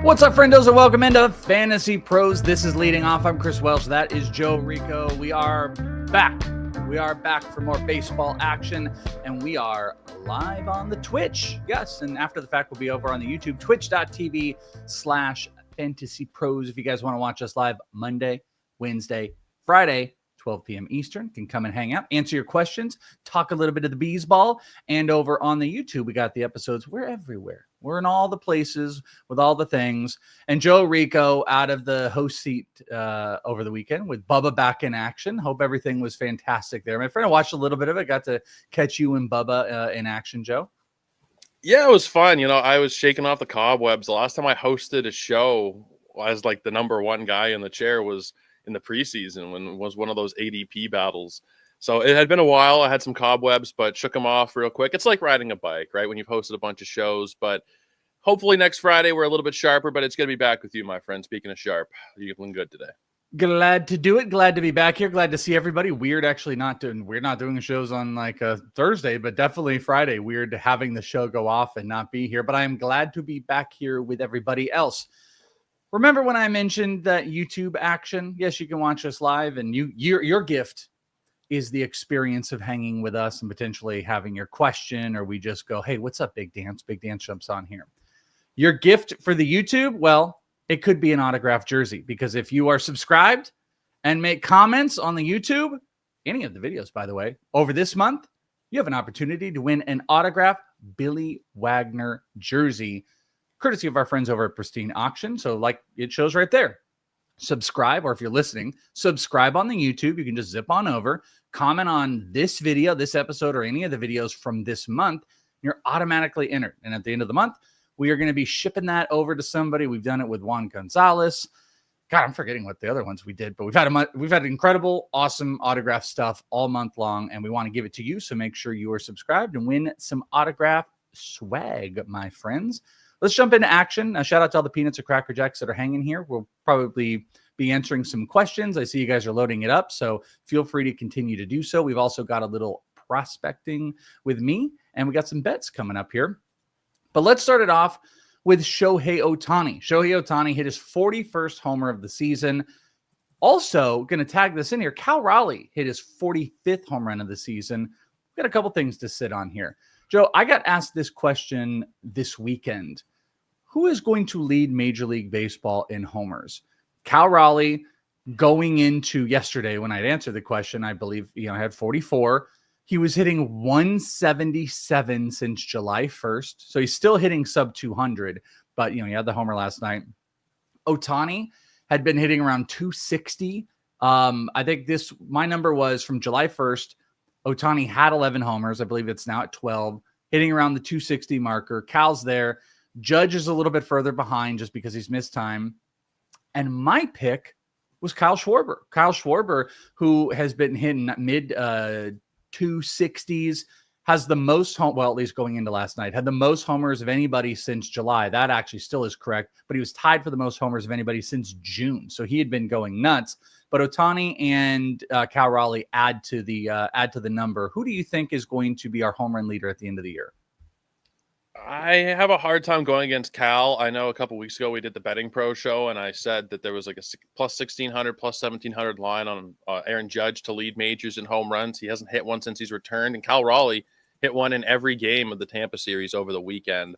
What's up, friendos, and welcome into Fantasy Pros. This is Leading Off. I'm Chris Welsh. That is Joe Rico. We are back. We are back for more baseball action, and we are live on the Twitch. Yes, and after the fact, we'll be over on the YouTube, twitch.tv/fantasypros. If you guys want to watch us live Monday, Wednesday, Friday, 12 p.m. Eastern, can come and hang out, answer your questions, talk a little bit of the bees ball. And over on the YouTube, we got the episodes. We're everywhere. We're in all the places with all the things. And Joe Rico out of the host seat over the weekend with Bubba back in action. Hope everything was fantastic there. My friend, I watched a little bit of it. Got to catch you and Bubba in action, Joe. Yeah, it was fun. You know, I was shaking off the cobwebs. The last time I hosted a show as like the number one guy in the chair was in the preseason when it was one of those ADP battles. So it had been a while. I had some cobwebs, but shook them off real quick. It's like riding a bike, right? When you've hosted a bunch of shows, but hopefully next Friday we're a little bit sharper, but it's going to be back with you, my friend. Speaking of sharp, you're feeling good today. Glad to do it. Glad to be back here. Glad to see everybody. We're not doing shows on like a Thursday, but definitely Friday. Weird having the show go off and not be here, but I am glad to be back here with everybody else. Remember when I mentioned that YouTube action? Yes, you can watch us live, and your gift is the experience of hanging with us and potentially having your question, or we just go, hey, what's up, Big Dance? Big Dance jumps on here. Your gift for the YouTube, well, it could be an autographed jersey, because if you are subscribed and make comments on the YouTube, any of the videos, by the way, over this month, you have an opportunity to win an autographed Billy Wagner jersey, courtesy of our friends over at Pristine Auction. So like it shows right there, subscribe, or if you're listening, subscribe on the YouTube. You can just zip on over, comment on this video, this episode, or any of the videos from this month. You're automatically entered. And at the end of the month, we are going to be shipping that over to somebody. We've done it with Juan Gonzalez. God, I'm forgetting what the other ones we did, but we've had incredible, awesome autograph stuff all month long, and we want to give it to you. So make sure you are subscribed and win some autograph swag, my friends. Let's jump into action. Shout out to all the Peanuts or Cracker Jacks that are hanging here. We'll probably be answering some questions. I see you guys are loading it up, so feel free to continue to do so. We've also got a little prospecting with me, and we got some bets coming up here. But let's start it off with Shohei Ohtani. Shohei Ohtani hit his 41st homer of the season. Also, going to tag this in here, Cal Raleigh hit his 45th home run of the season. We've got a couple things to sit on here. Joe, I got asked this question this weekend. Who is going to lead Major League Baseball in homers? Cal Raleigh, going into yesterday when I'd answered the question, I believe, I had 44. He was hitting 177 since July 1st. So he's still hitting sub 200, but he had the homer last night. Ohtani had been hitting around 260. I think my number was from July 1st. Ohtani had 11 homers. I believe it's now at 12, hitting around the 260 marker. Cal's there. Judge is a little bit further behind just because he's missed time. And my pick was Kyle Schwarber. Kyle Schwarber, who has been hitting mid 260s, has the most at least going into last night, had the most homers of anybody since July. That actually still is correct, but he was tied for the most homers of anybody since June. So he had been going nuts. But Ohtani and Cal Raleigh add to the number. Who do you think is going to be our home run leader at the end of the year? I have a hard time going against Cal. I know a couple weeks ago we did the Betting Pro show, and I said that there was like a plus 1,600, plus 1,700 line on Aaron Judge to lead majors in home runs. He hasn't hit one since he's returned, and Cal Raleigh hit one in every game of the Tampa series over the weekend.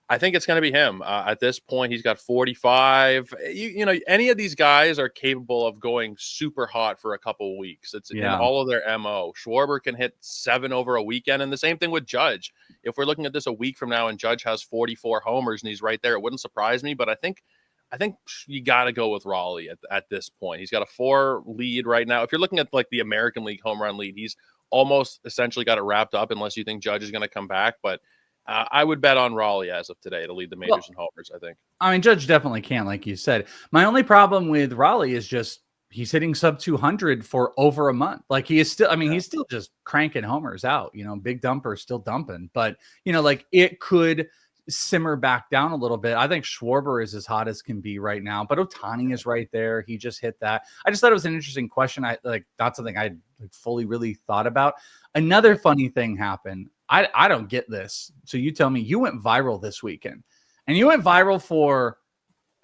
I think it's going to be him. At this point, he's got 45. Any of these guys are capable of going super hot for a couple of weeks. It's in all of their MO. Schwarber can hit 7 over a weekend, and the same thing with Judge. If we're looking at this a week from now and Judge has 44 homers and he's right there, it wouldn't surprise me. But I think you got to go with Raleigh at this point. He's got a 4 lead right now. If you're looking at like the American League home run lead, he's almost essentially got it wrapped up unless you think Judge is going to come back. But I would bet on Raleigh as of today to lead the majors in homers, I think. I mean, Judge definitely can, like you said. My only problem with Raleigh is just he's hitting sub 200 for over a month. Like he is still, he's still just cranking homers out, big dumper still dumping. But, like it could simmer back down a little bit. I think Schwarber is as hot as can be right now, but Ohtani is right there. He just hit that. I just thought it was an interesting question. Not something I fully really thought about. Another funny thing happened. I don't get this. So you tell me, you went viral this weekend, and you went viral for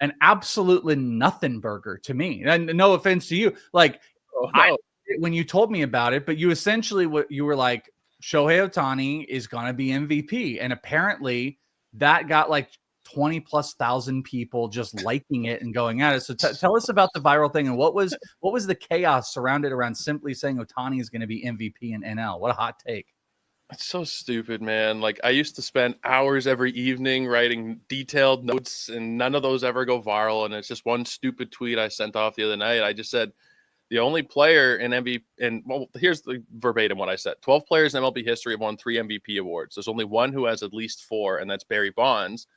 an absolutely nothing burger to me. And no offense to you, like Oh, no. when you told me about it, but you essentially what you were like, Shohei Ohtani is going to be MVP. And apparently that got like 20 plus thousand people just liking it and going at it. So tell us about the viral thing and what was the chaos surrounded around simply saying Ohtani is going to be MVP in NL? What a hot take. It's so stupid, man. Like, I used to spend hours every evening writing detailed notes, and none of those ever go viral. And it's just one stupid tweet I sent off the other night. I just said, the only player in MVP, and well, here's the verbatim what I said. 12 players in MLB history have won 3 MVP awards. There's only one who has at least 4, and that's Barry Bonds.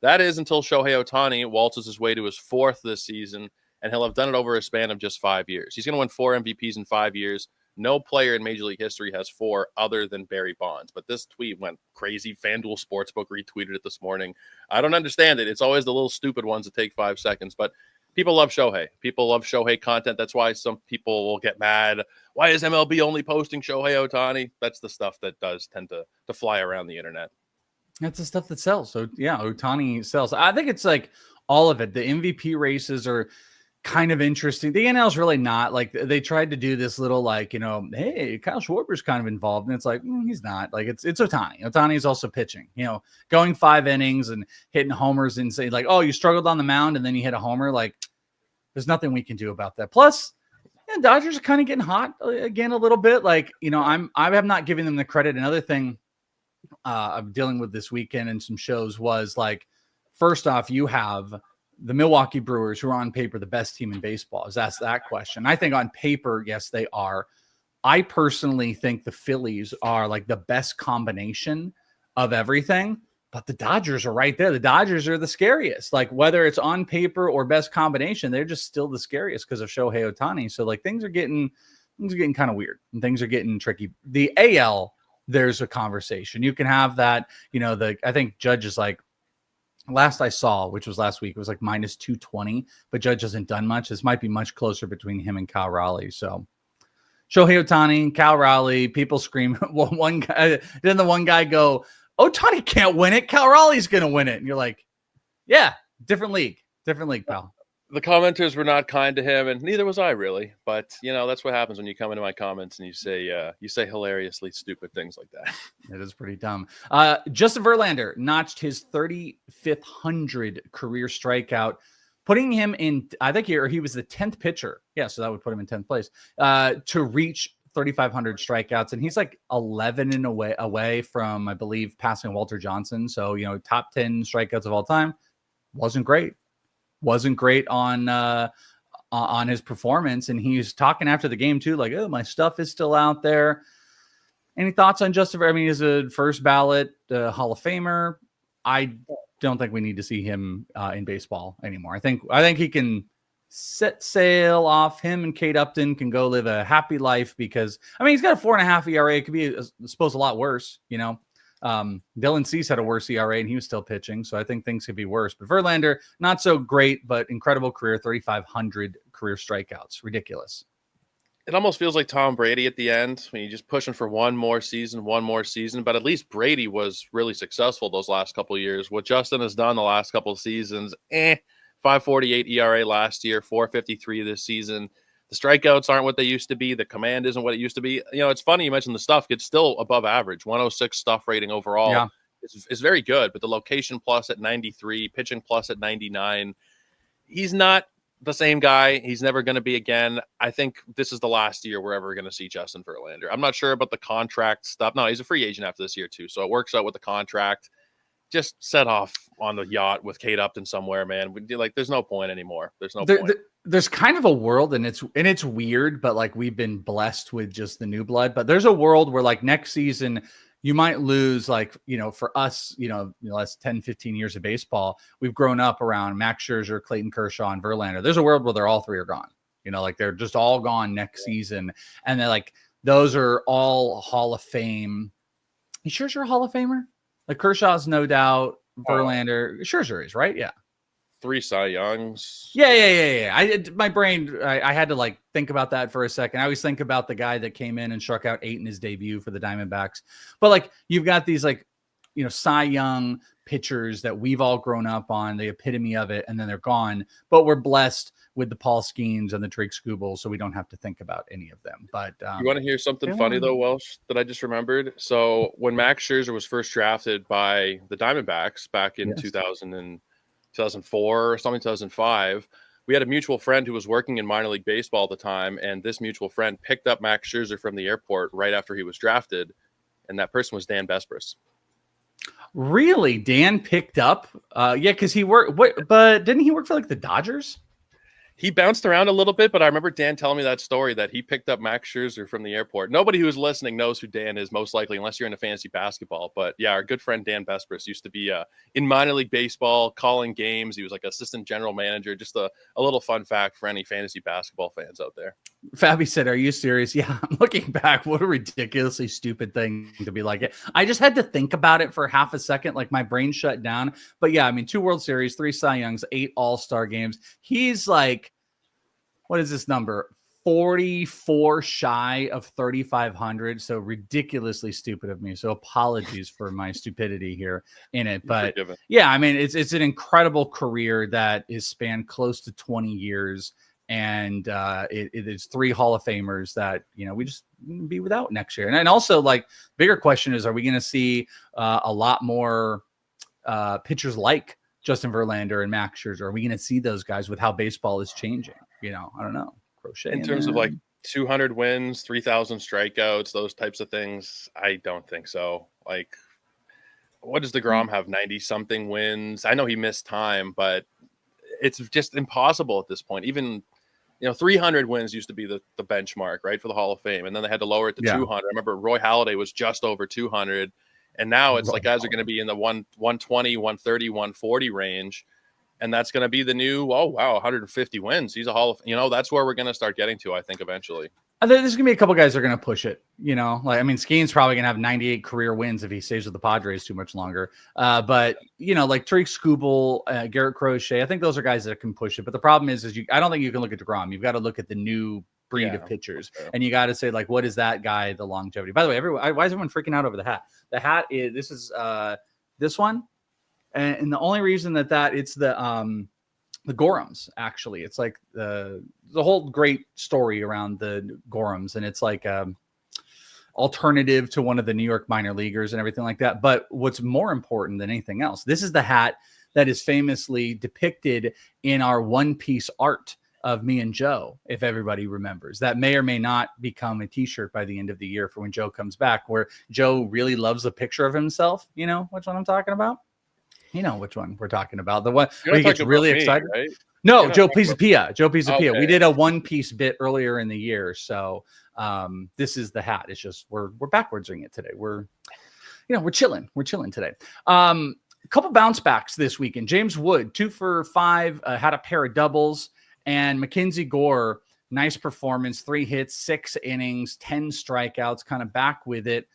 That is until Shohei Ohtani waltzes his way to his 4th this season, and he'll have done it over a span of just 5 years. He's going to win 4 MVPs in 5 years. No player in Major League history has 4 other than Barry Bonds. But this tweet went crazy. FanDuel Sportsbook retweeted it this morning. I don't understand it. It's always the little stupid ones that take 5 seconds. But people love Shohei. People love Shohei content. That's why some people will get mad. Why is MLB only posting Shohei Ohtani? That's the stuff that does tend to fly around the internet. That's the stuff that sells. So, yeah, Ohtani sells. I think it's like all of it. The MVP races are kind of interesting. The NL is really not. Like, they tried to do this little, like, you know, hey, Kyle Schwarber's kind of involved. And it's like, he's not. Like, it's Ohtani. Ohtani is also pitching, you know, going 5 innings and hitting homers and saying, like, oh, you struggled on the mound and then you hit a homer. Like, there's nothing we can do about that. Plus, yeah, Dodgers are kind of getting hot again a little bit. Like, you know, I have not given them the credit. Another thing I'm dealing with this weekend and some shows was like, first off, you have the Milwaukee Brewers, who are on paper the best team in baseball. I was asked that question. I think on paper, yes, they are. I personally think the Phillies are like the best combination of everything, but the Dodgers are right there. The Dodgers are the scariest. Like, whether it's on paper or best combination, they're just still the scariest because of Shohei Ohtani. So like things are getting kind of weird and things are getting tricky. The AL, there's a conversation. You can have that, you know, I think Judge is like, last I saw, which was last week, it was like minus 220, but Judge hasn't done much. This might be much closer between him and Cal Raleigh. So Shohei Ohtani, Cal Raleigh, people scream. Well, one guy, then the one guy go, Ohtani can't win it. Cal Raleigh's going to win it. And you're like, yeah, different league, pal. The commenters were not kind to him, and neither was I, really. But, you know, that's what happens when you come into my comments and you say hilariously stupid things like that. It is pretty dumb. Justin Verlander notched his 3,500 career strikeout, putting him in, I think he was the 10th pitcher. Yeah, so that would put him in 10th place to reach 3,500 strikeouts. And he's like 11 away from, I believe, passing Walter Johnson. So, you know, top 10 strikeouts of all time. Wasn't great on his performance. And he's talking after the game too, like, oh, my stuff is still out there. Any thoughts on Justin? I mean, he's a first ballot Hall of Famer. I don't think we need to see him in baseball anymore. I think he can set sail off. Him and Kate Upton can go live a happy life because, I mean, he's got a 4.5 ERA. It could be, I suppose, a lot worse, you know. Dylan Cease had a worse ERA and he was still pitching, so I think things could be worse. But Verlander, not so great, but incredible career, 3,500 career strikeouts. Ridiculous. It almost feels like Tom Brady at the end when you're just pushing for one more season. But at least Brady was really successful those last couple of years. What Justin has done the last couple of seasons, 5.48 ERA last year, 4.53 this season. The strikeouts aren't what they used to be. The command isn't what it used to be. You know, it's funny you mentioned the stuff. It's still above average. 106 stuff rating overall. Yeah. Is very good, but the location plus at 93, pitching plus at 99. He's not the same guy. He's never going to be again. I think this is the last year we're ever going to see Justin Verlander. I'm not sure about the contract stuff. No, he's a free agent after this year too, so it works out with the contract. Just set off on the yacht with Kate Upton somewhere, man. Like, there's no point anymore. There's no point. There's kind of a world, and it's weird, but like we've been blessed with just the new blood. But there's a world where like next season you might lose, like, you know, for us, you know, the last 10, 15 years of baseball, we've grown up around Max Scherzer, Clayton Kershaw, and Verlander. There's a world where they're all 3 are gone. You know, like they're just all gone next season, and they're like those are all Hall of Fame. You sure you're a Hall of Famer? Like Kershaw's no doubt. Verlander, Scherzer is, right? Yeah. 3 Cy Youngs. Yeah. My brain, I had to like think about that for a second. I always think about the guy that came in and struck out 8 in his debut for the Diamondbacks. But like you've got these like, Cy Young pitchers that we've all grown up on, the epitome of it, and then they're gone. But we're blessed with the Paul Skeens and the Drake Skubals, so we don't have to think about any of them. But you want to hear something funny though, Welsh, that I just remembered? So when Max Scherzer was first drafted by the Diamondbacks back in 2004 or something, 2005, we had a mutual friend who was working in minor league baseball at the time, and this mutual friend picked up Max Scherzer from the airport right after he was drafted, and that person was Dan Bespris. Really? Dan picked up? Because he worked. But didn't he work for like the Dodgers? He bounced around a little bit, but I remember Dan telling me that story that he picked up Max Scherzer from the airport. Nobody who's listening knows who Dan is, most likely, unless you're into fantasy basketball. But yeah, our good friend Dan Bespris used to be in minor league baseball, calling games. He was like assistant general manager. Just a little fun fact for any fantasy basketball fans out there. Fabi said, "Are you serious?" Yeah, I'm looking back. What a ridiculously stupid thing to be like. I just had to think about it for half a second. Like my brain shut down. But yeah, I mean, 2 World Series, 3 Cy Youngs, 8 All-Star games. He's like, what is this number? 44 shy of 3,500. So ridiculously stupid of me. So apologies for my stupidity here in it. But yeah, I mean, it's an incredible career that is spanned close to 20 years. And it is 3 Hall of Famers that, we just be without next year. And also, like, bigger question is, are we going to see a lot more pitchers like Justin Verlander and Max Scherzer? Are we going to see those guys with how baseball is changing? I don't know. Crochet in terms of like 200 wins, 3,000 strikeouts, those types of things. I don't think so. Like, what does DeGrom have? 90 something wins. I know he missed time, but it's just impossible at this point. Even, 300 wins used to be the benchmark, right, for the Hall of Fame. And then they had to lower it to 200. I remember Roy Halladay was just over 200. And now it's like guys are going to be in the 120, 130, 140 range. And that's going to be the new, 150 wins. He's a Hall of, that's where we're going to start getting to, I think, eventually. There's going to be a couple guys that are going to push it, Skeen's probably going to have 98 career wins if he stays with the Padres too much longer. But, like Drake Skubal, Garrett Crochet, I think those are guys that can push it. But the problem is I don't think you can look at DeGrom. You've got to look at the new breed of pitchers. And you got to say, like, what is that guy, the longevity? By the way, why is everyone freaking out over the hat? The hat is, this one. And the only reason that it's the Gorhams, actually, it's like the whole great story around the Gorhams, and it's like alternative to one of the New York minor leaguers and everything like that. But what's more important than anything else, this is the hat that is famously depicted in our One Piece art of me and Joe, if everybody remembers. That may or may not become a t-shirt by the end of the year for when Joe comes back, where Joe really loves a picture of himself. You know which one I'm talking about? You know which one we're talking about. The one where he gets really excited. Right? No, Joe Pisapia. Joe Pisapia. Okay. We did a One Piece bit earlier in the year. So this is the hat. It's just we're backwardsing it today. We're chilling. We're chilling today. A couple bounce backs this weekend. James Wood, 2 for 5, had a pair of doubles. And MacKenzie Gore, nice performance, 3 hits, 6 innings, 10 strikeouts, kind of back with it.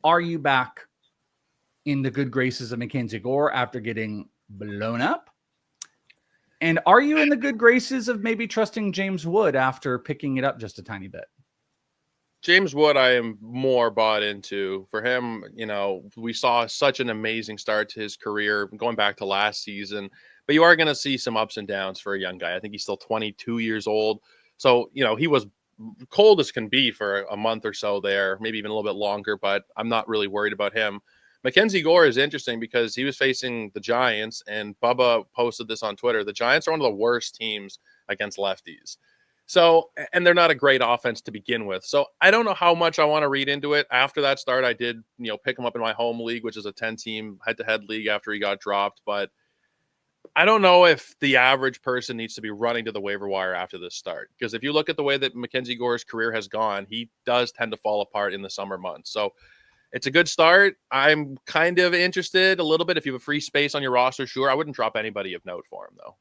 Are you back in the good graces of MacKenzie Gore after getting blown up? And are you in the good graces of maybe trusting James Wood after picking it up just a tiny bit? James Wood, I am more bought into. For him, we saw such an amazing start to his career going back to last season. But you are going to see some ups and downs for a young guy. I think he's still 22 years old. So, he was cold as can be for a month or so there, maybe even a little bit longer, but I'm not really worried about him. MacKenzie Gore is interesting because he was facing the Giants, and Bubba posted this on Twitter. The Giants are one of the worst teams against lefties. So, and they're not a great offense to begin with. So I don't know how much I want to read into it. After that start, I did, pick him up in my home league, which is a 10-team head-to-head league after he got dropped. But I don't know if the average person needs to be running to the waiver wire after this start. Because if you look at the way that MacKenzie Gore's career has gone, he does tend to fall apart in the summer months. So it's a good start. I'm kind of interested a little bit. If you have a free space on your roster, sure. I wouldn't drop anybody of note for him, though.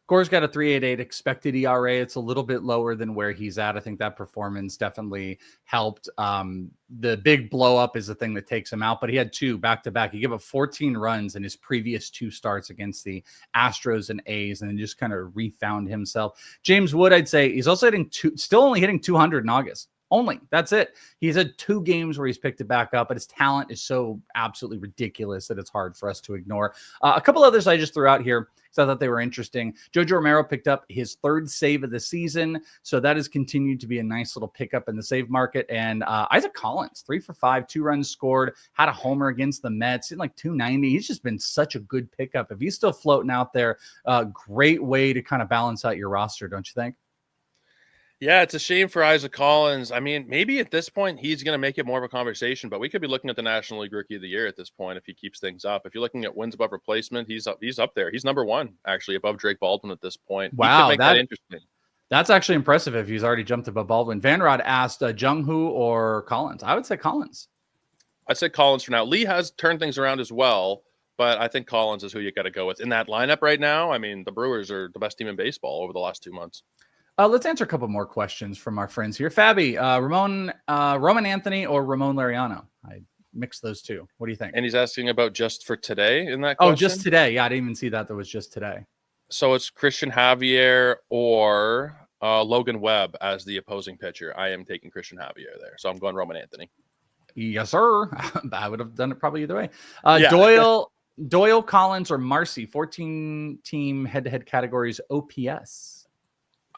Gore's got a 3.88 expected ERA. It's a little bit lower than where he's at. I think that performance definitely helped. The big blow up is the thing that takes him out, but he had 2 back-to-back. He gave up 14 runs in his previous 2 starts against the Astros and A's, and then just kind of refound himself. James Wood, I'd say, he's also still only hitting 200 in August. only. That's it. He's had 2 games where he's picked it back up, but his talent is so absolutely ridiculous that it's hard for us to ignore. A couple others I just threw out here because I thought they were interesting. JoJo Romero picked up his 3rd save of the season, so that has continued to be a nice little pickup in the save market. And Isaac Collins, 3 for 5, 2 runs scored, had a homer against the Mets in like 290. He's just been such a good pickup. If he's still floating out there, great way to kind of balance out your roster, don't you think? Yeah, it's a shame for Isaac Collins. I mean, maybe at this point he's going to make it more of a conversation, but we could be looking at the National League Rookie of the Year at this point if he keeps things up. If you're looking at wins above replacement, he's up there. He's number 1 actually above Drake Baldwin at this point. Wow, he could make that interesting. That's actually impressive if he's already jumped above Baldwin. Van Rod asked Jung-Hoo or Collins. I would say Collins. I'd say Collins for now. Lee has turned things around as well, but I think Collins is who you got to go with in that lineup right now. I mean, the Brewers are the best team in baseball over the last 2 months. Let's answer a couple more questions from our friends here. Fabi, Roman Anthony or Ramon Laureano? I mixed those two. What do you think? And he's asking about just for today in that question? Oh, just today. Yeah, I didn't even see that. That was just today. So it's Christian Javier or Logan Webb as the opposing pitcher. I am taking Christian Javier there. So I'm going Roman Anthony. Yes, sir. I would have done it probably either way. Doyle, Collins, or Marcy, 14-team head-to-head categories OPS.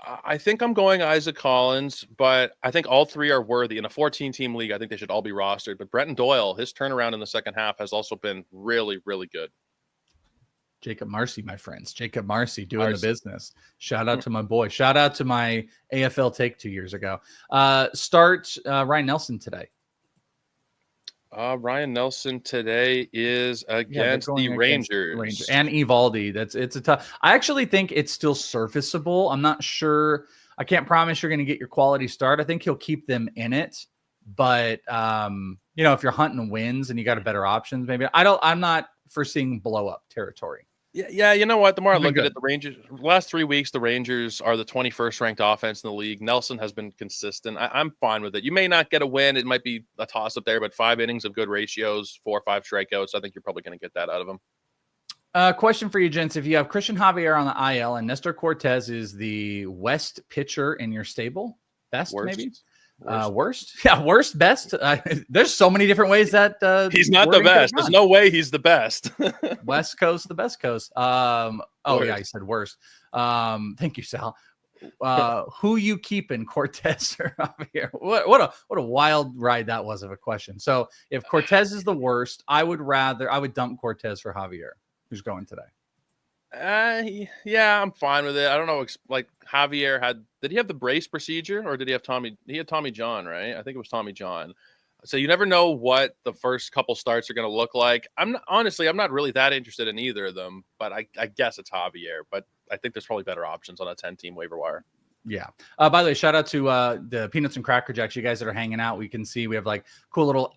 I think I'm going Isaac Collins, but I think all 3 are worthy. In a 14-team league, I think they should all be rostered. But Brenton Doyle, his turnaround in the second half has also been really, really good. Jacob Marcy, my friends. Jacob Marcy doing the business. Shout out to my boy. Shout out to my AFL take 2 years ago. Start Ryan Nelson today. Ryan Nelson today is against the Rangers. And Evaldi. It's a tough. I actually think it's still serviceable. I'm not sure. I can't promise you're going to get your quality start. I think he'll keep them in it. But if you're hunting wins and you got a better options, maybe I'm not foreseeing blow up territory. Yeah, you know what? The more I look at it, the Rangers, last 3 weeks, the Rangers are the 21st ranked offense in the league. Nelson has been consistent. I'm fine with it. You may not get a win. It might be a toss-up there, but 5 innings of good ratios, 4 or 5 strikeouts. I think you're probably going to get that out of him. Question for you, gents. If you have Christian Javier on the IL and Nestor Cortez is the West pitcher in your stable, best maybe? Worst? Yeah, worst, best. There's so many different ways that he's not the best. There's no way he's the best. West Coast, the best coast. Yeah, he said worst. Thank you, Sal. Who you keeping, Cortez or Javier? What a wild ride that was of a question. So if Cortez is the worst, I would dump Cortez for Javier, who's going today. Yeah, I'm fine with it. I don't know. Like Javier did he have the brace procedure or did he have Tommy? He had Tommy John, right? I think it was Tommy John. So you never know what the first couple starts are going to look like. I'm not really that interested in either of them, but I guess it's Javier. But I think there's probably better options on a 10-team waiver wire. Yeah. By the way, shout out to the Peanuts and Cracker Jacks. You guys that are hanging out, we can see we have like cool little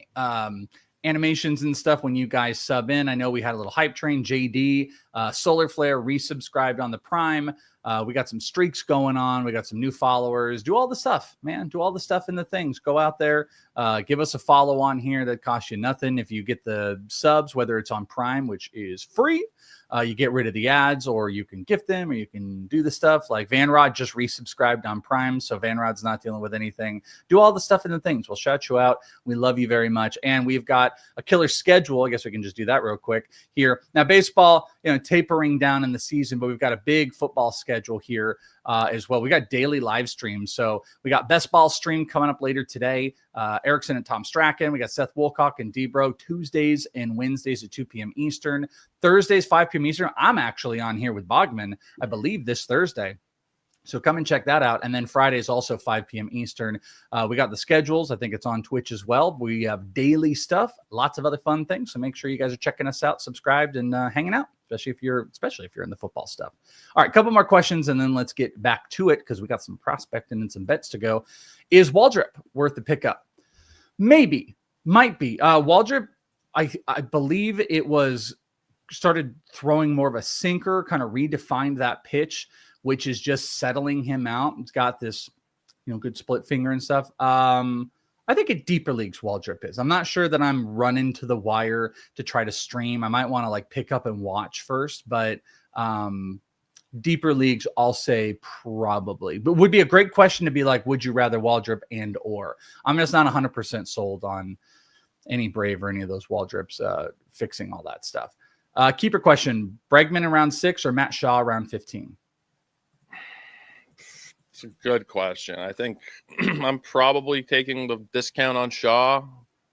animations and stuff when you guys sub in. I know we had a little hype train. JD, Solar Flare resubscribed on the Prime. We got some streaks going on. We got some new followers. Do all the stuff, man. Do all the stuff in the things. Go out there. Give us a follow on here that costs you nothing. If you get the subs, whether it's on Prime, which is free, you get rid of the ads, or you can gift them, or you can do the stuff. Like Van Rod just resubscribed on Prime, so Van Rod's not dealing with anything. Do all the stuff in the things. We'll shout you out. We love you very much. And we've got a killer schedule. I guess we can just do that real quick here. Now, baseball, tapering down in the season, but we've got a big football schedule here as well. We got daily live streams. So we got Best Ball stream coming up later today. Erickson and Tom Strachan. We got Seth Woolcock and Debro Tuesdays and Wednesdays at 2 p.m. Eastern. Thursdays, 5 p.m. Eastern. I'm actually on here with Bogman, I believe, this Thursday. So come and check that out. And then Friday is also 5 p.m. Eastern. We got the schedules. I think it's on Twitch as well. We have daily stuff, lots of other fun things. So make sure you guys are checking us out, subscribed, and hanging out, especially if you're in the football stuff. All right, a couple more questions, and then let's get back to it because we got some prospecting and some bets to go. Is Waldrop worth the pickup? Maybe, might be. Waldrop, I believe it was started throwing more of a sinker, kind of redefined that pitch, which is just settling him out. It's got this, good split finger and stuff. I think it deeper leagues Waldrop is. I'm not sure that I'm running to the wire to try to stream. I might want to pick up and watch first, but Deeper leagues, I'll say probably, but would be a great question to be like, would you rather Waldrop and or? I'm just not 100% sold on any Brave or any of those Waldrops fixing all that stuff. Keeper question, Bregman around 6 or Matt Shaw around 15? It's a good question. I think I'm probably taking the discount on Shaw,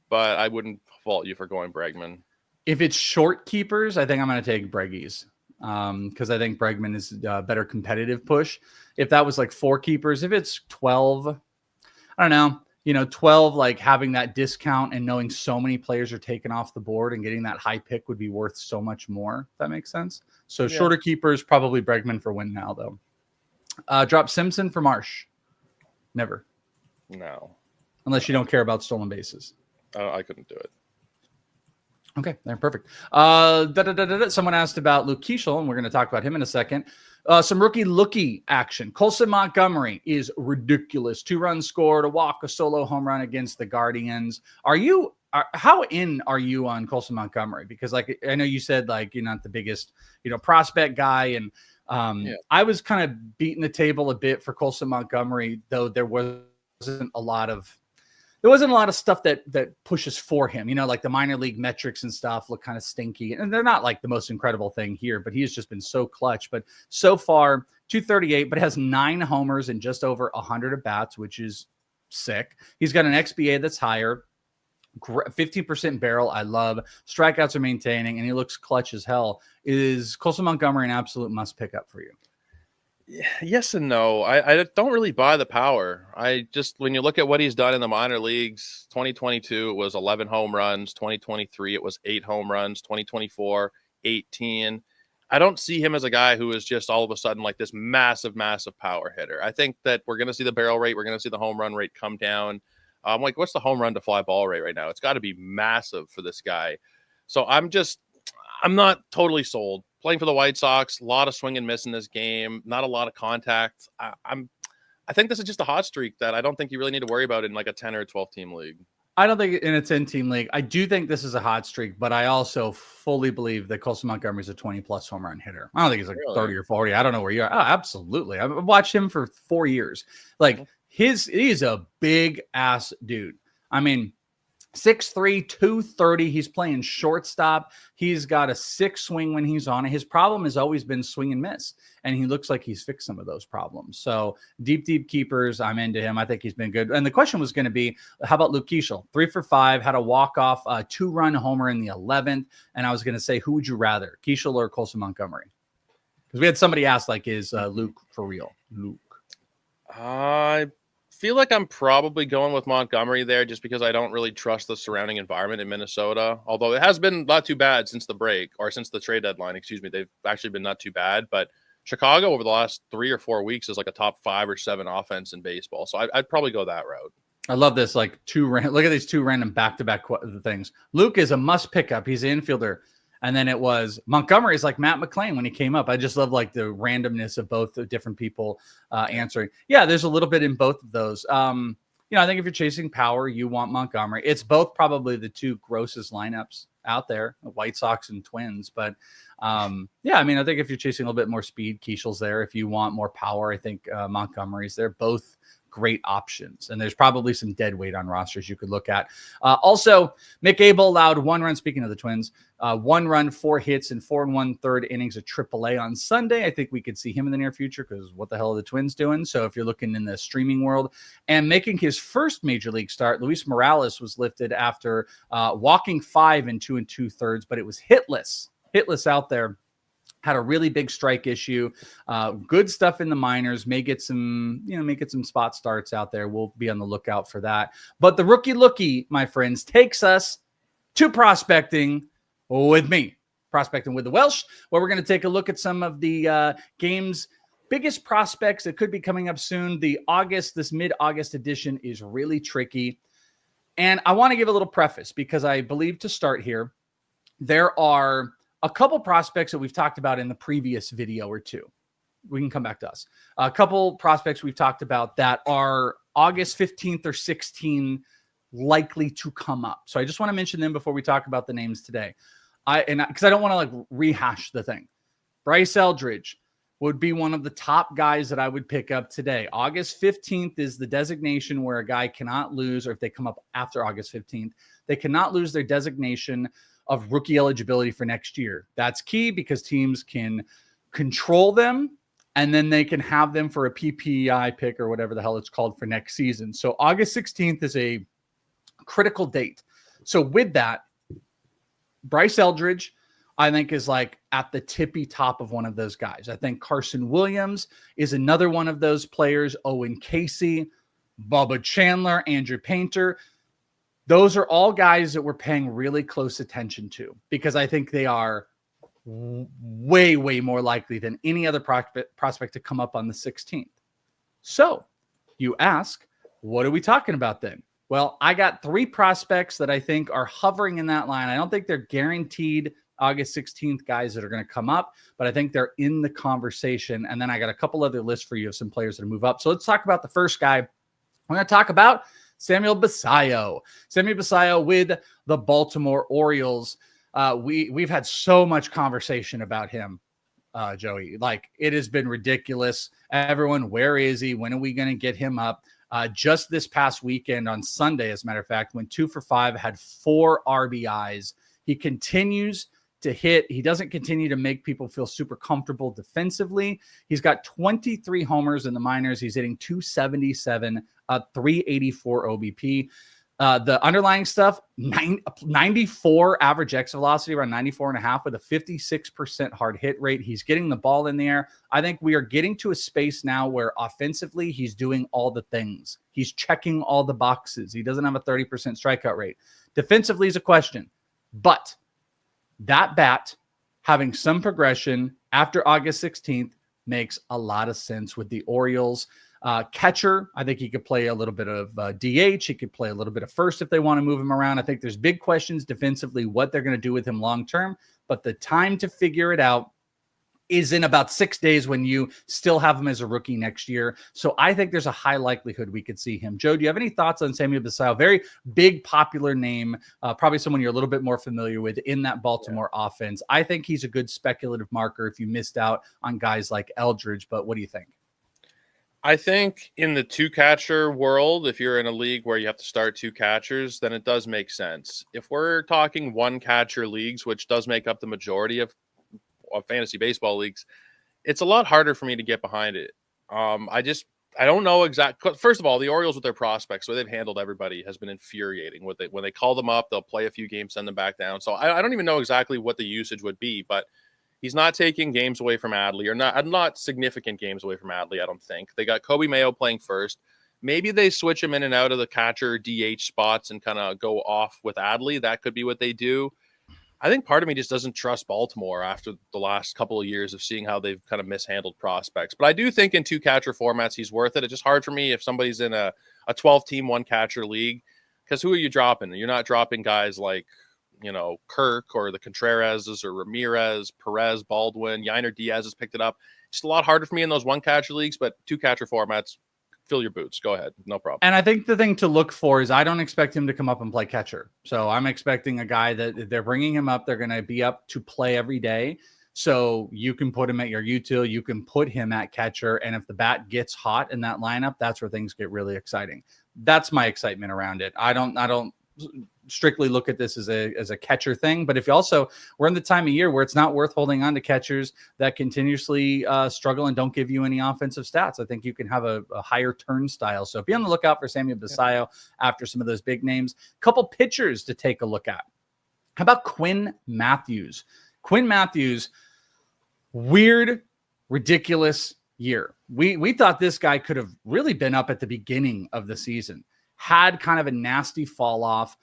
but I wouldn't fault you for going Bregman. If it's short keepers, I think I'm going to take Breggies because I think Bregman is a better competitive push. If that was like 4 keepers, if it's 12, I don't know. 12, like having that discount and knowing so many players are taken off the board and getting that high pick would be worth so much more. If that makes sense. So shorter keepers, probably Bregman for win now, though. Drop Simpson for Marsh. Never. No. Unless you don't care about stolen bases. I couldn't do it. Okay, they're perfect. Someone asked about Luke Keeschel, and we're going to talk about him in a second. Some rookie Lookie action. Colson Montgomery is ridiculous. 2 runs scored, a walk, a solo home run against the Guardians. How in are you on Colson Montgomery? Because like I know you said like you're not the biggest prospect guy, and I was kind of beating the table a bit for Colson Montgomery, though there wasn't a lot of stuff that pushes for him, like the minor league metrics and stuff look kind of stinky, and they're not like the most incredible thing here, but he has just been so clutch. But so far 238, but has 9 homers and just over 100 at bats, which is sick. He's got an XBA that's higher, 15% barrel. I love strikeouts are maintaining, and he looks clutch as hell. Is Colson Montgomery an absolute must pick up for you? Yes and no. I don't really buy the power. When you look at what he's done in the minor leagues, 2022 it was 11 home runs, 2023 it was 8 home runs, 2024 18. I don't see him as a guy who is just all of a sudden like this massive power hitter. I think that we're going to see the barrel rate, we're going to see the home run rate come down. What's the home run to fly ball rate right now? It's got to be massive for this guy. So I'm not totally sold. Playing for the White Sox, a lot of swing and miss in this game, not a lot of contact. I think this is just a hot streak that I don't think you really need to worry about in like a 10 or a 12 team league. I don't think in a 10-team league. I do think this is a hot streak, but I also fully believe that Colson Montgomery is a 20-plus home run hitter. I don't think he's like 30 or 40. I don't know where you are. Oh, absolutely. I've watched him for 4 years. Like he's a big ass dude. I mean, 6'3", 230. He's playing shortstop. He's got a 6 swing when he's on it. His problem has always been swing and miss, and he looks like he's fixed some of those problems. So deep keepers, I'm into him. I think he's been good. And the question was going to be, how about Luke Keeschel? 3 for 5, had a walk-off, 2-run homer in the 11th. And I was going to say, who would you rather, Keeschel or Colson Montgomery? Because we had somebody ask, like, is Luke for real? Luke. I feel like I'm probably going with Montgomery there just because I don't really trust the surrounding environment in Minnesota, although it has been not too bad since the break, or since the trade deadline, they've actually been not too bad, but Chicago over the last 3 or 4 weeks is like a top 5 or 7 offense in baseball, so I'd probably go that route. I love this, like look at these 2 random back-to-back things. Luke is a must pickup. He's an infielder. And then it was Montgomery is like Matt McLean when he came up. I just love like the randomness of both the different people answering. Yeah, there's a little bit in both of those. I think if you're chasing power, you want Montgomery. It's both probably the 2 grossest lineups out there, the White Sox and Twins. But I think if you're chasing a little bit more speed, Keeschel's there. If you want more power, I think Montgomery's there. Both great options, and there's probably some dead weight on rosters you could look at. Also, Mick Abel allowed 1 run, speaking of the Twins, 1 run, 4 hits, and 4 1/3 innings of AAA on Sunday. I think we could see him in the near future because what the hell are the Twins doing? So if you're looking in the streaming world, and making his first major league start, Luis Morales was lifted after walking 5 and 2 2/3, but it was hitless out there. Had a really big strike issue. Good stuff in the minors. May get some spot starts out there. We'll be on the lookout for that. But the rookie Lookie, my friends, takes us to prospecting with me. Prospecting with the Welsh, where we're going to take a look at some of the game's biggest prospects that could be coming up soon. This mid-August edition is really tricky. And I want to give a little preface because I believe to start here, there are a couple prospects that we've talked about in the previous video or 2. We can come back to us. A couple prospects we've talked about that are August 15th or 16th likely to come up. So I just want to mention them before we talk about the names today. Because I don't want to like rehash the thing. Bryce Eldridge, would be one of the top guys that I would pick up today. August 15th is the designation where a guy cannot lose, or if they come up after August 15th, they cannot lose their designation of rookie eligibility for next year. That's key because teams can control them and then they can have them for a PPI pick or whatever the hell it's called for next season. So August 16th is a critical date. So with that, Bryce Eldridge, I think, is like at the tippy top of one of those guys. I think Carson Williams is another one of those players. Owen Casey, Bubba Chandler, Andrew Painter. Those are all guys that we're paying really close attention to because I think they are way, way more likely than any other prospect to come up on the 16th. So you ask, what are we talking about then? Well, I got 3 prospects that I think are hovering in that line. I don't think they're guaranteed August 16th guys that are going to come up, but I think they're in the conversation. And then I got a couple other lists for you of some players that move up. So let's talk about the first guy. We're going to talk about Samuel Basallo. Samuel Basallo with the Baltimore Orioles. We've had so much conversation about him, Joey. Like, it has been ridiculous. Everyone, where is he? When are we going to get him up? Just this past weekend on Sunday, as a matter of fact, went 2 for 5, had 4 RBIs. He continues to hit. He doesn't continue to make people feel super comfortable defensively. He's got 23 homers in the minors. He's hitting 277, 384 OBP. The underlying stuff, 94 average X velocity, around 94.5 with a 56% hard hit rate. He's getting the ball in the air. I think we are getting to a space now where offensively he's doing all the things. He's checking all the boxes. He doesn't have a 30% strikeout rate. Defensively is a question, but that bat having some progression after August 16th makes a lot of sense with the Orioles. Catcher, I think he could play a little bit of DH. He could play a little bit of first if they want to move him around. I think there's big questions defensively, what they're going to do with him long-term, but the time to figure it out is in about 6 days when you still have him as a rookie next year. So I think there's a high likelihood we could see him. Joe, do you have any thoughts on Samuel Basallo? Very big, popular name, probably someone you're a little bit more familiar with in that Baltimore offense. I think he's a good speculative marker if you missed out on guys like Eldridge, but what do you think? I think in the 2-catcher world, if you're in a league where you have to start 2 catchers, then it does make sense. If we're talking 1-catcher leagues, which does make up the majority of fantasy baseball leagues, it's a lot harder for me to get behind it. I don't know exactly. First of all, the Orioles with their prospects, the way they've handled everybody has been infuriating. When they call them up, they'll play a few games, send them back down. So I don't even know exactly what the usage would be, but he's not taking games away from Adley, or not significant games away from Adley, I don't think. They got Kobe Mayo playing first. Maybe they switch him in and out of the catcher DH spots and kind of go off with Adley. That could be what they do. I think part of me just doesn't trust Baltimore after the last couple of years of seeing how they've kind of mishandled prospects. But I do think in 2-catcher formats, he's worth it. It's just hard for me if somebody's in a 12-team 1-catcher league, because who are you dropping? You're not dropping guys like, Kirk or the Contreras or Ramirez, Perez, Baldwin, Yainer Diaz has picked it up. It's a lot harder for me in those 1-catcher leagues, but 2-catcher formats, fill your boots. Go ahead. No problem. And I think the thing to look for is I don't expect him to come up and play catcher. So I'm expecting a guy that they're bringing him up. They're going to be up to play every day. So you can put him at your util. You can put him at catcher. And if the bat gets hot in that lineup, that's where things get really exciting. That's my excitement around it. I don't strictly look at this as a catcher thing, but if you also, we're in the time of year where it's not worth holding on to catchers that continuously struggle and don't give you any offensive stats. I think you can have a higher turnstile. So be on the lookout for Samuel Basallo after some of those big names. Couple pitchers to take a look at. How about Quinn Mathews? Quinn Mathews, weird, ridiculous year. We thought this guy could have really been up at the beginning of the season. Had kind of a nasty fall off.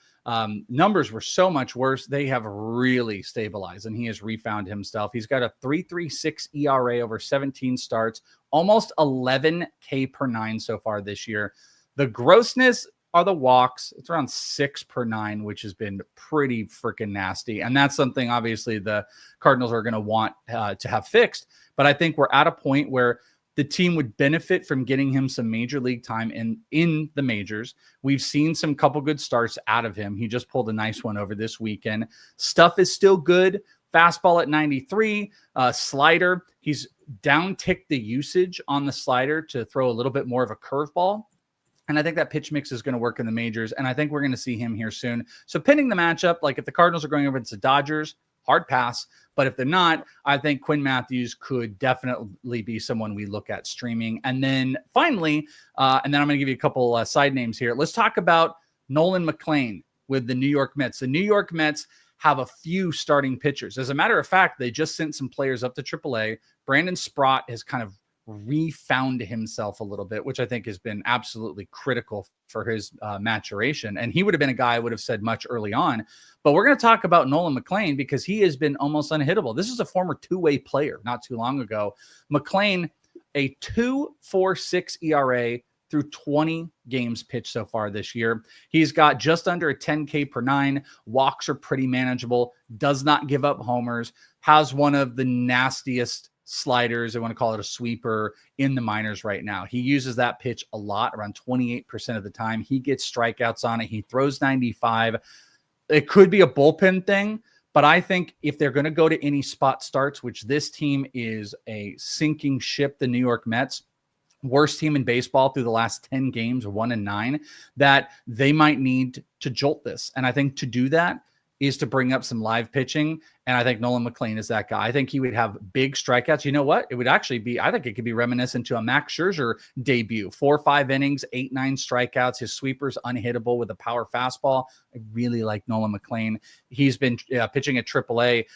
Numbers were so much worse. They have really stabilized, and he has refound himself. He's got a 3.36 ERA over 17 starts, almost 11 K per 9 so far this year. The grossness are the walks. It's around 6 per 9, which has been pretty freaking nasty. And that's something obviously the Cardinals are going to want to have fixed. But I think we're at a point where the team would benefit from getting him some major league time in the majors. We've seen some couple good starts out of him. He just pulled a nice one over this weekend. Stuff is still good. Fastball at 93, slider. He's downtick the usage on the slider to throw a little bit more of a curveball. And I think that pitch mix is going to work in the majors. And I think we're going to see him here soon. So pinning the matchup, like if the Cardinals are going over against the Dodgers, hard pass. But if they're not, I think Quinn Mathews could definitely be someone we look at streaming. And then finally, and then I'm going to give you a couple side names here. Let's talk about Nolan McLean with the New York Mets. The New York Mets have a few starting pitchers. As a matter of fact, they just sent some players up to AAA. Brandon Sprott has kind of refound himself a little bit, which I think has been absolutely critical for his maturation. And he would have been a guy I would have said much early on. But we're going to talk about Nolan McLean because he has been almost unhittable. This is a former two-way player not too long ago. McLean, a 2.46 ERA through 20 games pitched so far this year. He's got just under a 10K per 9. Walks are pretty manageable. Does not give up homers. Has one of the nastiest sliders, I want to call it a sweeper, in the minors right now. He uses that pitch a lot, around 28% of the time. He gets strikeouts on it. He throws 95. It could be a bullpen thing, but I think if they're going to go to any spot starts, which this team is a sinking ship, the New York Mets, worst team in baseball through the last 10 games, 1-9, that they might need to jolt this. And I think to do that is to bring up some live pitching. And I think Nolan McLean is that guy. I think he would have big strikeouts. You know what? It would actually be, I think it could be reminiscent to a Max Scherzer debut. 4 or 5 innings, 8-9 strikeouts. His sweeper's unhittable with a power fastball. I really like Nolan McLean. He's been pitching at AAA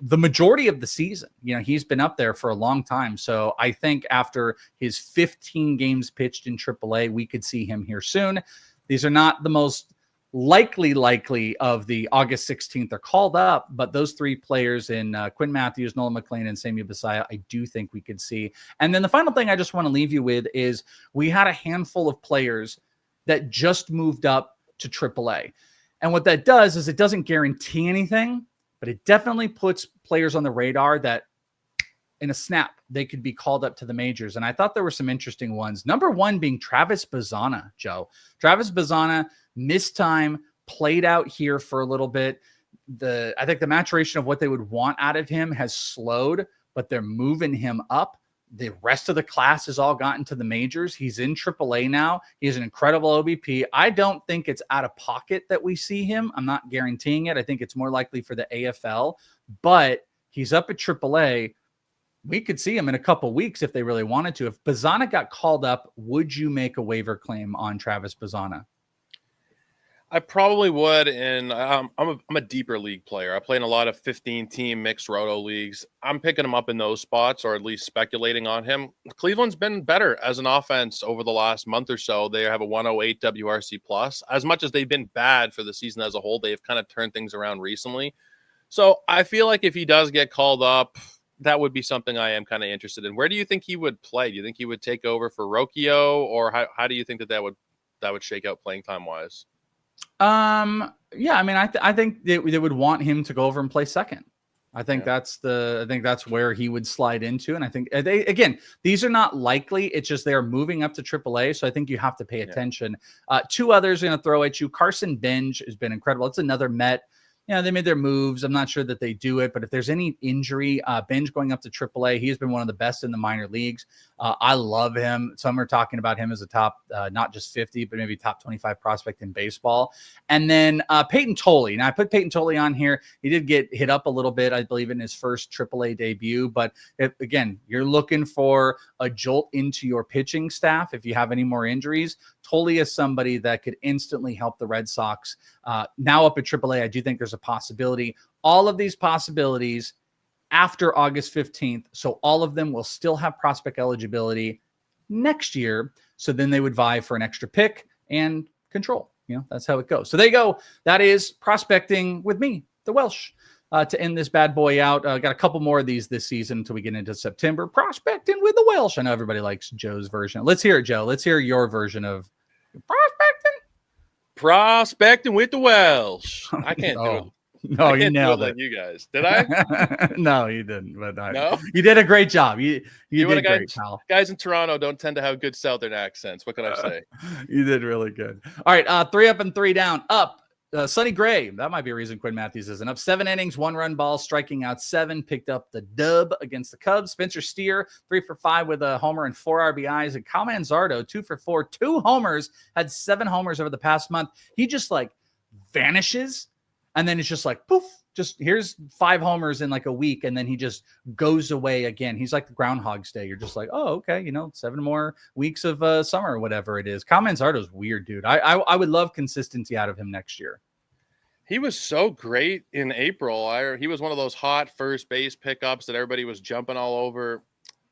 the majority of the season. You know, he's been up there for a long time. So I think after his 15 games pitched in AAA, we could see him here soon. These are not the most likely of the August 16th are called up, but those 3 players in Quinn Mathews, Nolan McLean, and Samuel Basallo, I do think we could see. And then the final thing I just want to leave you with is we had a handful of players that just moved up to AAA. And what that does is it doesn't guarantee anything, but it definitely puts players on the radar that in a snap, they could be called up to the majors. And I thought there were some interesting ones. Number 1 being Travis Basallo, Joe. Travis Basallo missed time, played out here for a little bit. I think the maturation of what they would want out of him has slowed, but they're moving him up. The rest of the class has all gotten to the majors. He's in AAA now. He has an incredible OBP. I don't think it's out of pocket that we see him. I'm not guaranteeing it. I think it's more likely for the AFL, but he's up at AAA. We could see him in a couple weeks if they really wanted to. If Basallo got called up, would you make a waiver claim on Travis Basallo? I probably would, and I'm a deeper league player. I play in a lot of 15-team mixed roto leagues. I'm picking him up in those spots, or at least speculating on him. Cleveland's been better as an offense over the last month or so. They have a 108 WRC plus. As much as they've been bad for the season as a whole, they've kind of turned things around recently. So I feel like if he does get called up, that would be something I am kind of interested in. Where do you think he would play? Do you think he would take over for Orrico, or how do you think that would shake out playing time wise? Yeah, I mean, I think they would want him to go over and play second. I think that's where he would slide into. And I think these are not likely. It's just they're moving up to AAA. So I think you have to pay attention. 2 others I'm going to throw at you. Carson Benj has been incredible. It's another Met. They made their moves. I'm not sure that they do it, but if there's any injury, Benj going up to AAA, he has been one of the best in the minor leagues. I love him. Some are talking about him as a top, not just 50, but maybe top 25 prospect in baseball. And then Peyton Tolley. Now I put Peyton Tolley on here. He did get hit up a little bit, I believe, in his first AAA debut. But again, you're looking for a jolt into your pitching staff. If you have any more injuries, Tolley is somebody that could instantly help the Red Sox. Now up at AAA, I do think there's a possibility. All of these possibilities after August 15th. So all of them will still have prospect eligibility next year. So then they would vie for an extra pick and control. That's how it goes. So there you go. That is prospecting with me, the Welsh, to end this bad boy out. Got a couple more of these this season until we get into September. Prospecting with the Welsh. I know everybody likes Joe's version. Let's hear it, Joe. Let's hear your version of prospecting with the Welsh. I can't do it. No, you nailed it. Like you guys. Did I? No, you didn't. But no? You did a great job. You did great, pal. Guys in Toronto don't tend to have good Southern accents. What can I say? You did really good. All right, 3 up and 3 down. Up, Sonny Gray, that might be a reason Quinn Mathews isn't up. 7 innings, 1 run ball, striking out 7, picked up the dub against the Cubs. Spencer Steer, 3 for 5 with a homer and 4 RBIs. And Kyle Manzardo, 2 for 4, 2 homers, had 7 homers over the past month. He just like vanishes, and then it's just like poof, just here's 5 homers in like a week, and then he just goes away again. He's like the Groundhog's Day. You're just like, oh, okay, 7 more weeks of summer or whatever it is. Kyle Manzardo's weird, dude. I would love consistency out of him next year. He was so great in April. He was one of those hot first base pickups that everybody was jumping all over.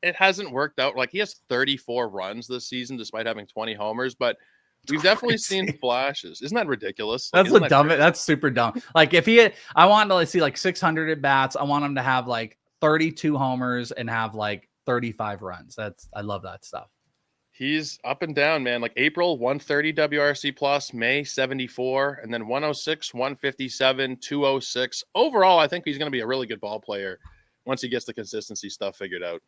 It hasn't worked out. Like, he has 34 runs this season despite having 20 homers, but we've definitely seen flashes. Isn't that ridiculous? That's dumb. That's super dumb. Like, if I want to see like 600 at bats. I want him to have like 32 homers and have like 35 runs. I love that stuff. He's up and down, man. Like April, 130 WRC plus, May 74, and then 106, 157, 206. Overall, I think he's going to be a really good ball player once he gets the consistency stuff figured out.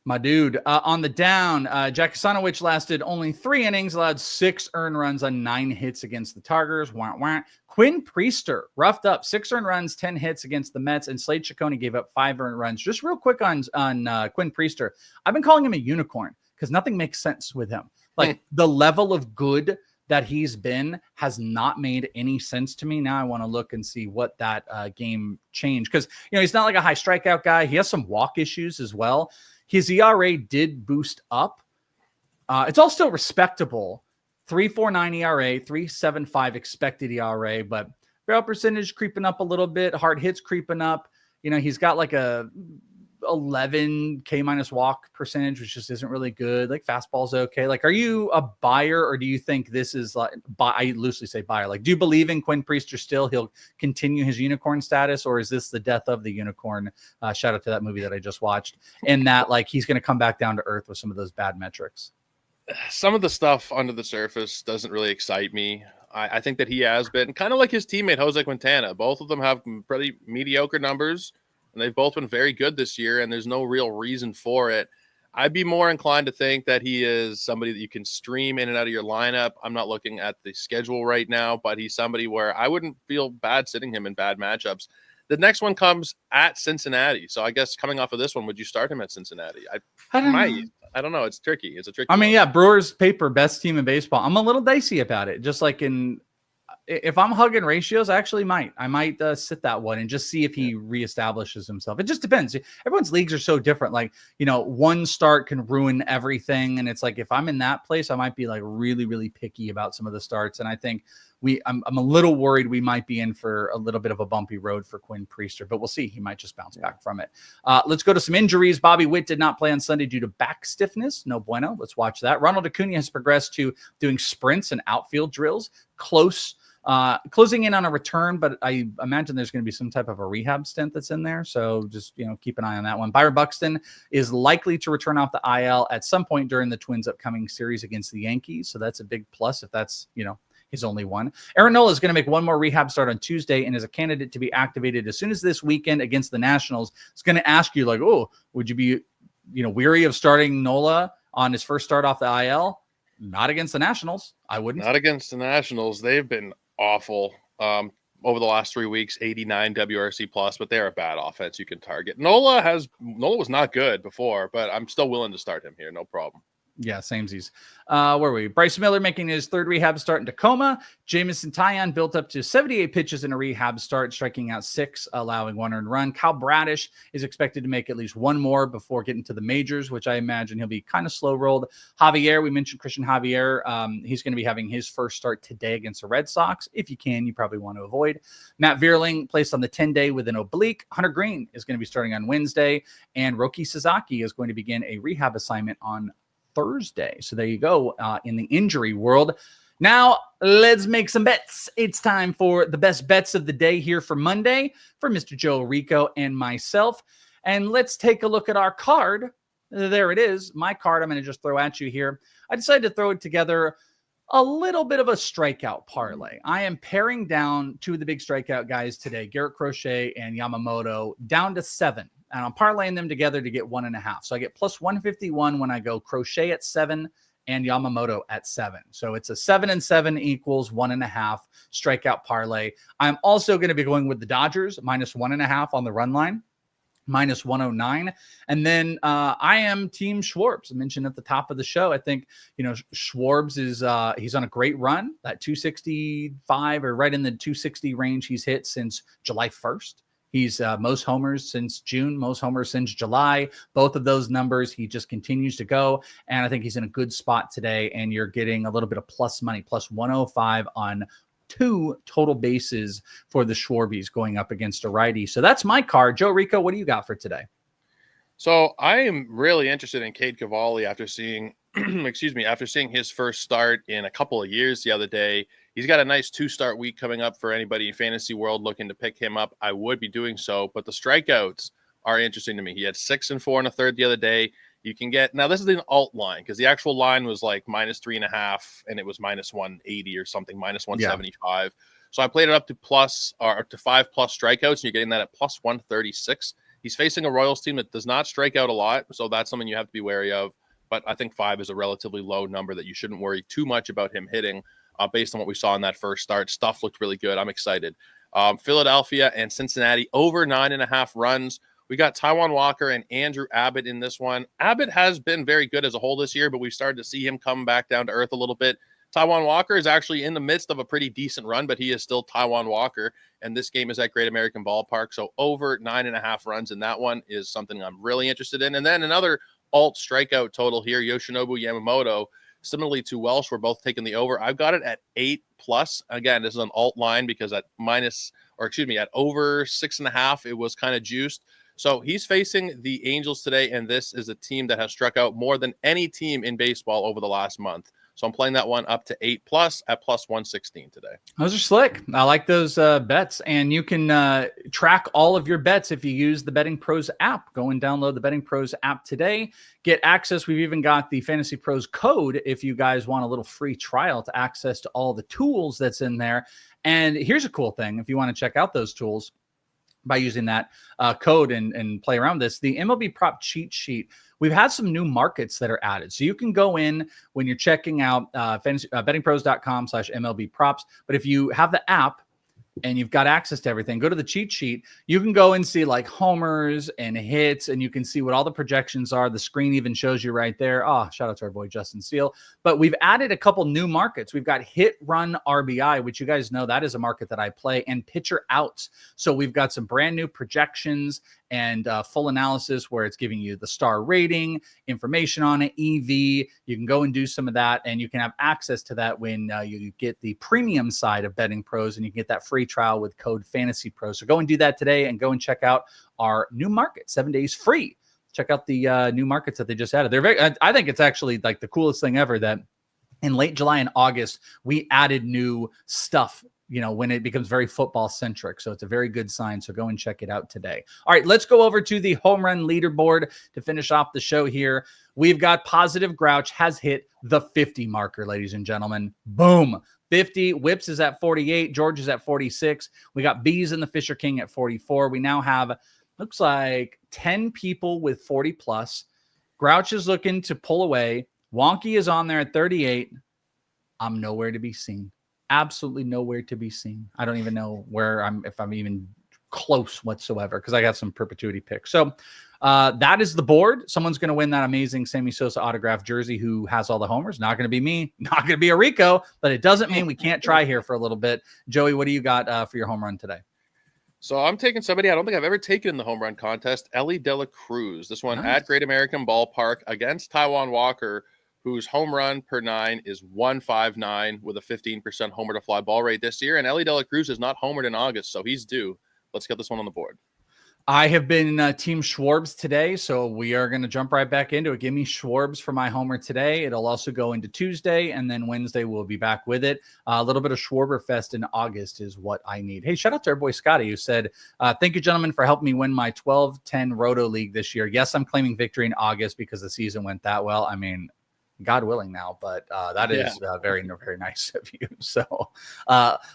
My dude, on the down, Jack Kochanowicz lasted only 3 innings, allowed 6 earned runs on 9 hits against the Tigers. Wah, wah. Quinn Priester roughed up 6 earned runs, 10 hits against the Mets, and Slade Cecconi gave up 5 earned runs. Just real quick on Quinn Priester, I've been calling him a unicorn because nothing makes sense with him. Like the level of good that he's been has not made any sense to me. Now I want to look and see what that game changed, because he's not like a high strikeout guy. He has some walk issues as well. His ERA did boost up. It's all still respectable. 3.49 ERA, 3.75 expected ERA, but barrel percentage creeping up a little bit. Hard hits creeping up. He's got like a 11 K minus walk percentage, which just isn't really good. Like fastball's okay. Like, are you a buyer, or do you think this is like I loosely say buyer? Like, do you believe in Quinn Priester still? He'll continue his unicorn status, or is this the death of the unicorn? Shout out to that movie that I just watched, and that like he's going to come back down to earth with some of those bad metrics. Some of the stuff under the surface doesn't really excite me. I think that he has been kind of like his teammate Jose Quintana. Both of them have pretty mediocre numbers, and they've both been very good this year, and there's no real reason for it. I'd be more inclined to think that he is somebody that you can stream in and out of your lineup. I'm not looking at the schedule right now, but he's somebody where I wouldn't feel bad sitting him in bad matchups. The next one comes at Cincinnati. So I guess coming off of this one, would you start him at Cincinnati? I don't know. It's tricky. It's a tricky one. Yeah, Brewers paper, best team in baseball. I'm a little dicey about it. Just like if I'm hugging ratios, I might sit that one and just see if he reestablishes himself. It just depends. Everyone's leagues are so different. Like, one start can ruin everything. And it's like, if I'm in that place, I might be like really, really picky about some of the starts. And I think I'm a little worried we might be in for a little bit of a bumpy road for Quinn Priester, but we'll see. He might just bounce back from it. Let's go to some injuries. Bobby Witt did not play on Sunday due to back stiffness. No bueno. Let's watch that. Ronald Acuna has progressed to doing sprints and outfield drills. Closing in on a return, but I imagine there's going to be some type of a rehab stint that's in there. So just, keep an eye on that one. Byron Buxton is likely to return off the IL at some point during the Twins' upcoming series against the Yankees. So that's a big plus if that's, his only one. Aaron Nola is going to make one more rehab start on Tuesday and is a candidate to be activated as soon as this weekend against the Nationals. It's going to ask you like, oh, would you be, weary of starting Nola on his first start off the IL? Not against the Nationals. I wouldn't. Not against the Nationals. They've been awful over the last 3 weeks, 89 WRC plus, but they're a bad offense you can target. Nola was not good before, but I'm still willing to start him here. No problem. Yeah, samesies. Where were we? Bryce Miller making his 3rd rehab start in Tacoma. Jamison Taillon built up to 78 pitches in a rehab start, striking out 6, allowing 1 earned run. Kyle Bradish is expected to make at least 1 more before getting to the majors, which I imagine he'll be kind of slow-rolled. Javier, we mentioned Christian Javier. He's going to be having his first start today against the Red Sox. If you can, you probably want to avoid. Matt Vierling placed on the 10-day with an oblique. Hunter Green is going to be starting on Wednesday, and Roki Sasaki is going to begin a rehab assignment on Thursday. So there you go in the injury world. Now let's make some bets. It's time for the best bets of the day here for Monday for Mr. Joe Orrico and myself. And let's take a look at our card. There it is. My card I'm going to just throw at you here. I decided to throw it together a little bit of a strikeout parlay. I am paring down 2 of the big strikeout guys today, Garrett Crochet and Yamamoto, down to 7. And I'm parlaying them together to get 1.5. So I get plus 151 when I go Crochet at 7 and Yamamoto at 7. So it's a 7 and 7 equals 1.5 strikeout parlay. I'm also going to be going with the Dodgers -1.5 on the run line, -109. And then I am team Schwarber. I mentioned at the top of the show, I think, Schwarber is he's on a great run, that 265 or right in the 260 range he's hit since July 1st. He's most homers since June, most homers since July. Both of those numbers, he just continues to go. And I think he's in a good spot today. And you're getting a little bit of plus money, plus 105 on 2 total bases for the Schwarbies going up against a righty. So that's my card. Joe Rico, what do you got for today? So I am really interested in Cade Cavalli after seeing, after seeing his first start in a couple of years the other day. He's got a nice 2-start week coming up for anybody in fantasy world looking to pick him up. I would be doing so, but the strikeouts are interesting to me. He had 6 and 4 1/3 the other day. You can get, now this is an alt line because the actual line was like -3.5 and it was -180 or something, -175. Yeah. So I played it up to to 5+ strikeouts, and you're getting that at plus 136. He's facing a Royals team that does not strike out a lot, so that's something you have to be wary of. But I think 5 is a relatively low number that you shouldn't worry too much about him hitting. Based on what we saw in that first start. Stuff looked really good. I'm excited. Philadelphia and Cincinnati over 9.5 runs. We got Taijuan Walker and Andrew Abbott in this one. Abbott has been very good as a whole this year, but we've started to see him come back down to earth a little bit. Taijuan Walker is actually in the midst of a pretty decent run, but he is still Taijuan Walker, and this game is at Great American Ballpark, so over 9.5 runs in that one is something I'm really interested in. And then another alt strikeout total here, Yoshinobu Yamamoto. Similarly to Welsh, we're both taking the over. I've got it at 8+. Again, this is an alt line because at over 6.5, it was kind of juiced. So he's facing the Angels today, and this is a team that has struck out more than any team in baseball over the last month. So I'm playing that one up to 8+ at plus 116 today. Those are slick. I like those bets. And you can track all of your bets if you use the Betting Pros app. Go and download the Betting Pros app today. Get access. We've even got the Fantasy Pros code if you guys want a little free trial to access to all the tools that's in there. And here's a cool thing. If you want to check out those tools by using that code and play around this, the MLB prop cheat sheet, we've had some new markets that are added. So you can go in when you're checking out bettingpros.com/MLB props. But if you have the app and you've got access to everything, go to the cheat sheet. You can go and see like homers and hits, and you can see what all the projections are. The screen even shows you right there. Oh, shout out to our boy Justin Steele. But we've added a couple new markets. We've got hit, run, RBI, which you guys know that is a market that I play, and pitcher outs. So we've got some brand new projections and full analysis where it's giving you the star rating, information on it, EV. You can go and do some of that, and you can have access to that when you get the premium side of Betting Pros, and you can get that free trial with code FANTASYPROS. So go and do that today, and go and check out our new market, 7 days free. Check out the new markets that they just added. They're very, I think it's actually like the coolest thing ever that in late July and August, we added new stuff, when it becomes very football centric. So it's a very good sign. So go and check it out today. All right, let's go over to the home run leaderboard to finish off the show here. We've got Positive Grouch has hit the 50 marker, ladies and gentlemen. Boom. 50. Whips is at 48. George is at 46. We got Bees and the Fisher King at 44. We now have, looks like 10 people with 40 plus. Grouch is looking to pull away. Wonky is on there at 38. I'm nowhere to be seen. Absolutely nowhere to be seen. I don't even know if I'm even close whatsoever, because I got some perpetuity picks. So that is the board. Someone's going to win that amazing Sammy Sosa autographed jersey who has all the homers. Not going to be me. Not going to be Orrico, but it doesn't mean we can't try here for a little bit. Joey, what do you got for your home run today? So I'm taking somebody I don't think I've ever taken in the home run contest, Elly De La Cruz. This one at Great American Ballpark against Taijuan Walker, whose home run per 9 is 159 with a 15% homer to fly ball rate this year. And Elly De La Cruz is not homered in August, so he's due. Let's get this one on the board. I have been Team Schwarber today, so we are going to jump right back into it. Give me Schwarber for my homer today. It'll also go into Tuesday, and then Wednesday we'll be back with it. A little bit of Schwarber fest in August is what I need. Hey, shout out to our boy Scotty, who said, thank you, gentlemen, for helping me win my 12-10 Roto League this year. Yes, I'm claiming victory in August because the season went that well. I mean, God willing now, but that is very, very nice of you. So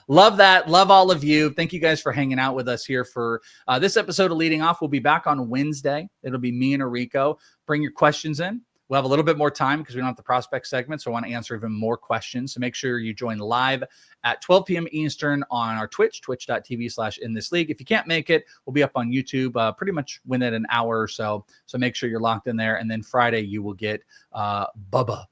love that. Love all of you. Thank you guys for hanging out with us here for this episode of Leading Off. We'll be back on Wednesday. It'll be me and Orrico. Bring your questions in. We'll have a little bit more time because we don't have the prospect segment, so I want to answer even more questions. So make sure you join live at 12 p.m. Eastern on our Twitch, twitch.tv/inthisleague. If you can't make it, we'll be up on YouTube pretty much within an hour or so. So make sure you're locked in there. And then Friday, you will get Bubba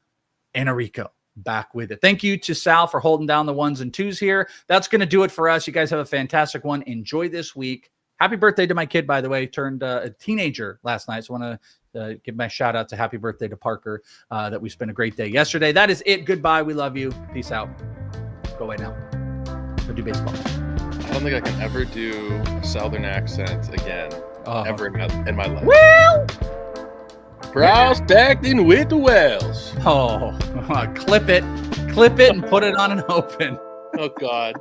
and Orrico back with it. Thank you to Sal for holding down the 1s and 2s here. That's going to do it for us. You guys have a fantastic one. Enjoy this week. Happy birthday to my kid, by the way. Turned a teenager last night. So I want to give my shout out to happy birthday to Parker that we spent a great day yesterday. That is it. Goodbye. We love you. Peace out. Go away now. Go do baseball. I don't think I can ever do a Southern accent again, ever in my life. Well, prospecting with the Welsh. clip it and put it on an open. Oh, God.